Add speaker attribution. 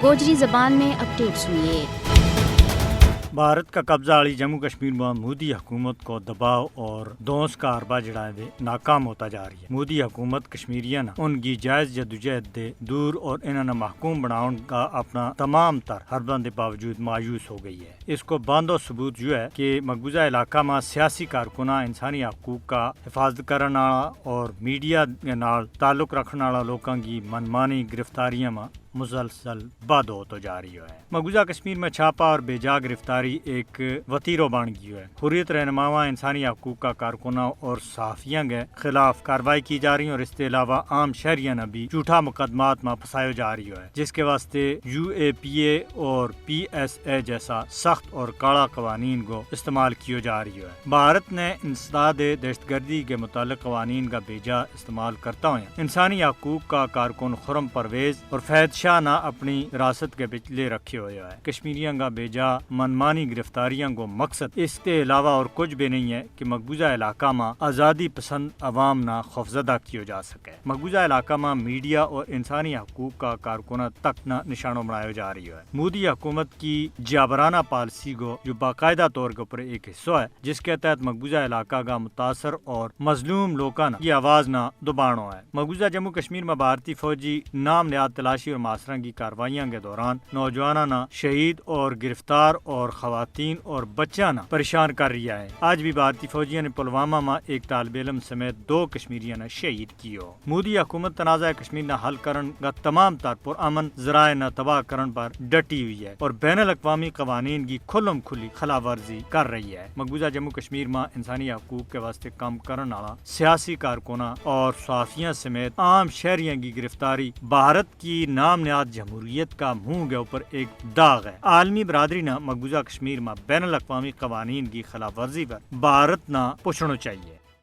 Speaker 1: गोजरी ज़बान में अपडेट सुनिए।
Speaker 2: भारत का कब्जा वाली जम्मू कश्मीर में मोदी हुकूमत को दबाव और दोस्त का अरबा जड़ा है नाकाम होता जा रही है। मोदी हुकूमत कश्मीरिया ना उनकी जायज जदोजहद दे दूर और इन्होंने महकूम बनाने का अपना तमाम तर हरबंद के बावजूद मायूस हो गई है। इसको बांधो सबूत जो है कि मकबूजा इलाका में सियासी कारकुना इंसानी हकूक का हिफाजत करने वाला और मीडिया के नाल ताल्लुक रखने वाला लोगों की मनमानी गिरफ्तारियां में मुसलसल बद होते जा रही है। मकबूजा कश्मीर में छापा और बेजा गिरफ्तारी एक वतीरो बन गई है। हुर्रियत रहनुमा इंसानी हकूक का कारकुना और सहाफियों के खिलाफ कार्रवाई की जा रही है और इसके अलावा आम शहरिया ने भी झूठा मुकदमात में फंसाया जा रही है, जिसके वास्ते UAPA और PSA जैसा सख्त और कड़ा कवानीन को इस्तेमाल किया जा रही है। भारत ने इंसदाद दहशतगर्दी के मुतालिक कवानीन का बेजा इस्तेमाल करता हुआ इंसानी हकूक का कारकुन खुरम परवेज और फैद शाह ना अपनी विरासत के पिछले रखे हुए है। कश्मीरियों का बेजा मनमानी गिरफ्तारियों को मकसद इसके अलावा और कुछ भी नहीं है कि मकबूजा इलाका में आज़ादी पसंद अवाम ना खौफजदा किया जा सके। मकबूजा इलाका में मीडिया और इंसानी हकूक का कारकुना तक न निशानों बनाया जा रही है। मोदी हुकूमत की जाबराना पॉलिसी को जो बाकायदा तौर के ऊपर एक हिस्सा है, जिसके तहत मकबूजा इलाका का मुतासर और मजलूम लोगों की आवाज ना दुबानो है। मकबूजा जम्मू कश्मीर में भारतीय फौजी नाम नयाद तलाशी और मासरा की कार्रवाइयों के दौरान नौजवाना ना शहीद और गिरफ्तार और खवातीन और बच्चा ना परेशान कर रही है। आज भी भारतीय फौजियों ने पुलवामा में एक तालिब इल्म समेत 2 कश्मीरियों ने शहीद कियो। मोदी हुकूमत तनाज़ा कश्मीर न हल करन का तमाम तर पुरअमन ज़राए न तबाह करन पर डटी हुई है और बैनुल अक़वामी क़वानीन की खुल्लम खुली खिलाफवर्जी कर रही है। मकबूजा जम्मू कश्मीर में इंसानी हकूक के वास्ते काम करने वाला सियासी कारकुना और सहाफियों समेत आम शहरियों की गिरफ्तारी भारत की नाम नयाद जमहूरियत का मुंह के ऊपर एक दाग है। आलमी बरादरी ने मकबूजा कश्मीर में बैनुल अक़वामी क़वानीन की खिलाफ वर्जी पर भारत ना पूछना चाहिए।